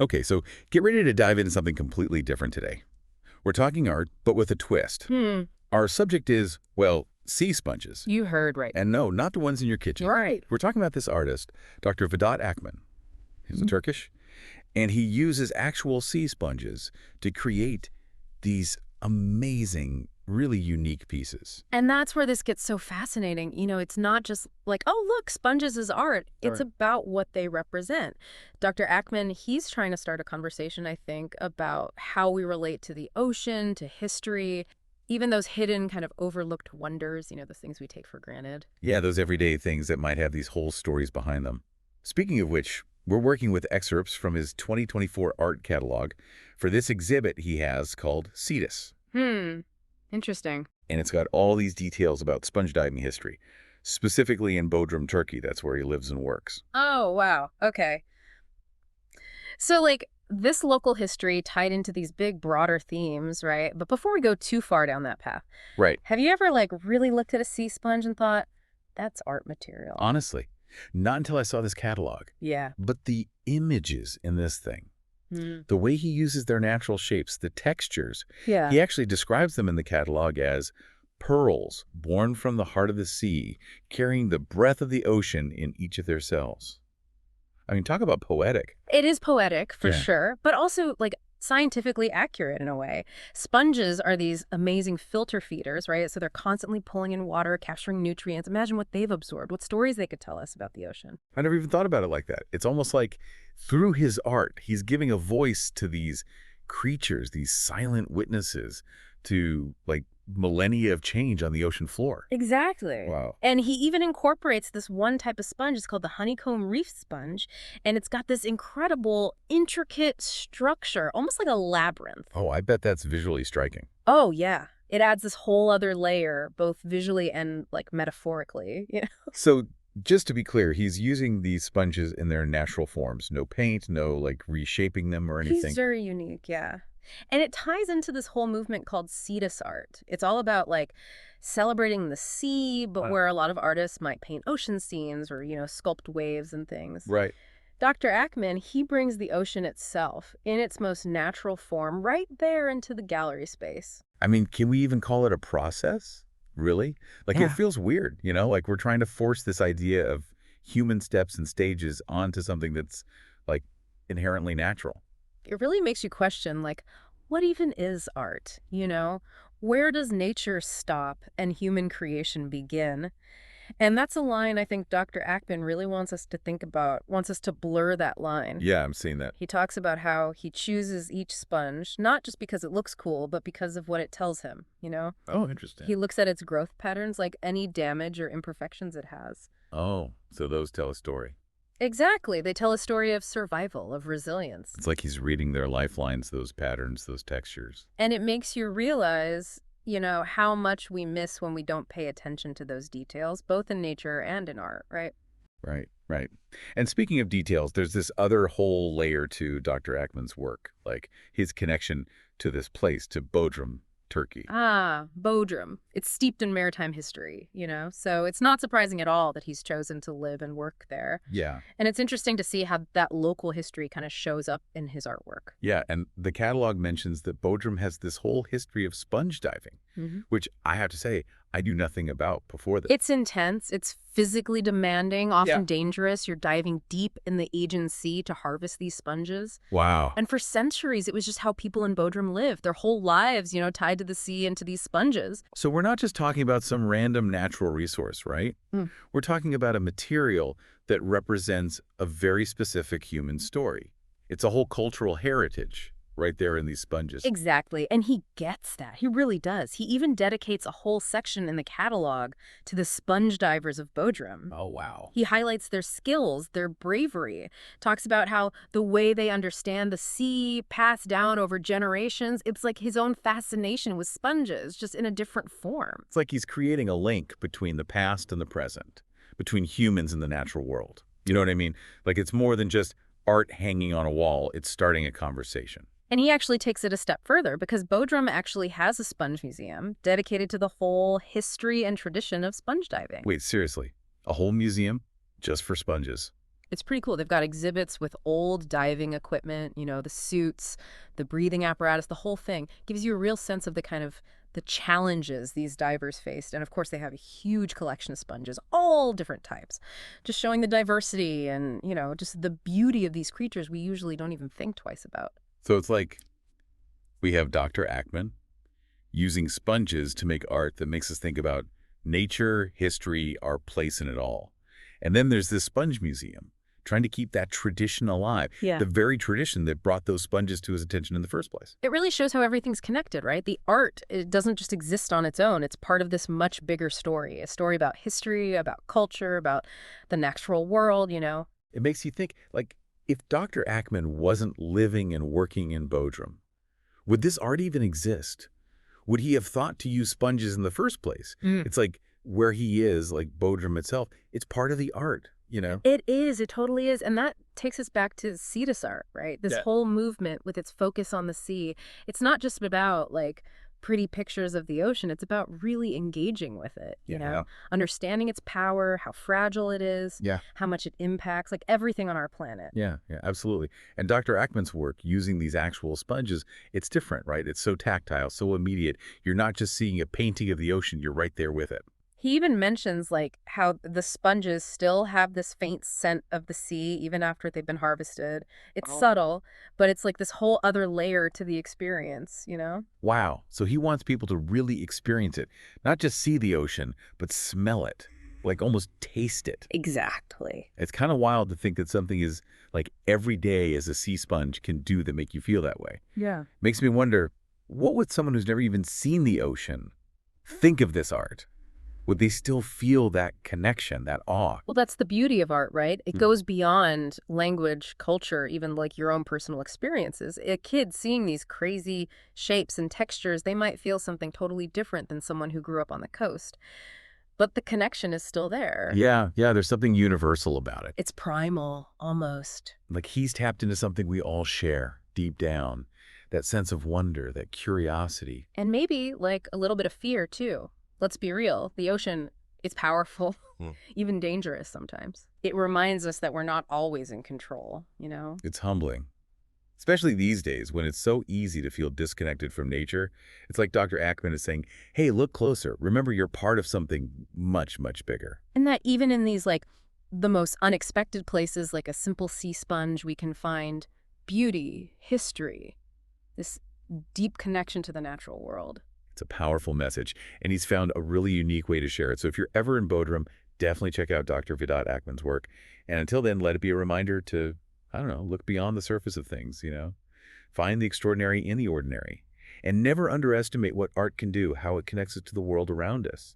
Okay, so get ready to dive into something completely different today. We're talking art, but with a twist. Hmm. Our subject is, well, sea sponges. You heard right. And no, not the ones in your kitchen. Right. We're talking about this artist, Dr. Vedat Akman. He's Turkish, and he uses actual sea sponges to create these amazing, really unique pieces. And that's where this gets so fascinating. It's not just like, oh, look, sponges is art. It's Right. about what they represent. Dr. Ackman, he's trying to start a conversation, I think, about how we relate to the ocean, to history, even those hidden kind of overlooked wonders, the things we take for granted. Yeah, those everyday things that might have these whole stories behind them. Speaking of which, we're working with excerpts from his 2024 art catalog for this exhibit he has called Cetus. Interesting. And it's got all these details about sponge diving history, specifically in Bodrum, Turkey. That's where he lives and works. Oh, wow. Okay. So, like, this local history tied into these big, broader themes, right? But before we go too far down that path, Right. have you ever, like, really looked at a sea sponge and thought, that's art material? Honestly, not until I saw this catalog. Yeah. But the images in this thing, Hmm. the way he uses their natural shapes, the textures, Yeah. he actually describes them in the catalog as pearls born from the heart of the sea, carrying the breath of the ocean in each of their cells. I mean, talk about poetic. It is poetic, for Yeah. sure, but also, like, scientifically accurate in a way. Sponges are these amazing filter feeders, right? So they're constantly pulling in water, capturing nutrients. Imagine what they've absorbed, what stories they could tell us about the ocean. I never even thought about it like that. It's almost like through his art, he's giving a voice to these creatures, these silent witnesses to like millennia of change on the ocean floor. Exactly. Wow. And he even incorporates this one type of sponge. It's called the honeycomb reef sponge. And it's got this incredible, intricate structure, almost like a labyrinth. Oh, I bet that's visually striking. Oh, yeah. It adds this whole other layer, both visually and, like, metaphorically. So just to be clear, he's using these sponges in their natural forms. No paint, no like reshaping them or anything. He's very unique, yeah. And it ties into this whole movement called Cetus art. It's all about, like, celebrating the sea, but Wow. where a lot of artists might paint ocean scenes or, sculpt waves and things. Right. Dr. Ackman, he brings the ocean itself in its most natural form right there into the gallery space. I mean, can we even call it a process? Really? Like it Yeah. feels weird, like we're trying to force this idea of human steps and stages onto something that's like inherently natural. It really makes you question, like, what even is art, Where does nature stop and human creation begin? And that's a line I think Dr. Ackman really wants us to think about, wants us to blur that line. Yeah, I'm seeing that. He talks about how he chooses each sponge, not just because it looks cool, but because of what it tells him. Oh, interesting. He looks at its growth patterns, like any damage or imperfections it has. Oh, so those tell a story. Exactly. They tell a story of survival, of resilience. It's like he's reading their lifelines, those patterns, those textures. And it makes you realize, how much we miss when we don't pay attention to those details, both in nature and in art, right? Right, right. And speaking of details, there's this other whole layer to Dr. Ackman's work, like his connection to this place, to Bodrum, Turkey. Ah, Bodrum. It's steeped in maritime history, so it's not surprising at all that he's chosen to live and work there. Yeah. And it's interesting to see how that local history kind of shows up in his artwork. Yeah, and the catalog mentions that Bodrum has this whole history of sponge diving, which I have to say, I knew nothing about before this. It's intense. It's physically demanding, often Yeah. dangerous. You're diving deep in the Aegean Sea to harvest these sponges. Wow. And for centuries, it was just how people in Bodrum lived. Their whole lives, tied to the sea and to these sponges. So we're not just talking about some random natural resource, right? We're talking about a material that represents a very specific human story. It's a whole cultural heritage right there in these sponges. Exactly. And he gets that. He really does. He even dedicates a whole section in the catalog to the sponge divers of Bodrum. Oh, wow. He highlights their skills, their bravery, talks about how the way they understand the sea passed down over generations. It's like his own fascination with sponges, just in a different form. It's like he's creating a link between the past and the present, between humans and the natural world. You know what I mean? Like it's more than just art hanging on a wall. It's starting a conversation. And he actually takes it a step further because Bodrum actually has a sponge museum dedicated to the whole history and tradition of sponge diving. Wait, seriously? A whole museum just for sponges? It's pretty cool. They've got exhibits with old diving equipment, the suits, the breathing apparatus, the whole thing. Gives you a real sense of the challenges these divers faced. And of course, they have a huge collection of sponges, all different types, just showing the diversity and, just the beauty of these creatures we usually don't even think twice about. So it's like we have Dr. Ackman using sponges to make art that makes us think about nature, history, our place in it all. And then there's this sponge museum trying to keep that tradition alive, Yeah. the very tradition that brought those sponges to his attention in the first place. It really shows how everything's connected, right? The art, it doesn't just exist on its own. It's part of this much bigger story, a story about history, about culture, about the natural world. It makes you think, like, if Dr. Ackman wasn't living and working in Bodrum, would this art even exist? Would he have thought to use sponges in the first place? Mm. It's like where he is, like Bodrum itself, it's part of the art. It is. It totally is. And that takes us back to Cetus art, right? This Yeah. whole movement with its focus on the sea. It's not just about pretty pictures of the ocean. It's about really engaging with it, Yeah. understanding its power, how fragile it is, Yeah. how much it impacts everything on our planet. Yeah, absolutely. And Dr. Ackman's work using these actual sponges, it's different, right? It's so tactile, so immediate. You're not just seeing a painting of the ocean, you're right there with it. He even mentions how the sponges still have this faint scent of the sea even after they've been harvested. It's subtle, but it's like this whole other layer to the experience. Wow. So he wants people to really experience it, not just see the ocean, but smell it, like almost taste it. Exactly. It's kind of wild to think that something is like every day as a sea sponge can do that make you feel that way. Yeah. Makes me wonder, what would someone who's never even seen the ocean think of this art? Would they still feel that connection, that awe? Well, that's the beauty of art, right? It goes beyond language, culture, even your own personal experiences. A kid seeing these crazy shapes and textures, they might feel something totally different than someone who grew up on the coast. But the connection is still there. Yeah, there's something universal about it. It's primal, almost. Like he's tapped into something we all share deep down, that sense of wonder, that curiosity. And maybe a little bit of fear, too. Let's be real. The ocean is powerful, even dangerous sometimes. It reminds us that we're not always in control. It's humbling. Especially these days when it's so easy to feel disconnected from nature. It's like Dr. Ackman is saying, hey, look closer. Remember, you're part of something much, much bigger. And that even in these the most unexpected places, like a simple sea sponge, we can find beauty, history, this deep connection to the natural world. It's a powerful message, and he's found a really unique way to share it. So if you're ever in Bodrum, definitely check out Dr. Vedat Ackman's work. And until then, let it be a reminder to, I don't know, look beyond the surface of things. Find the extraordinary in the ordinary. And never underestimate what art can do, how it connects us to the world around us.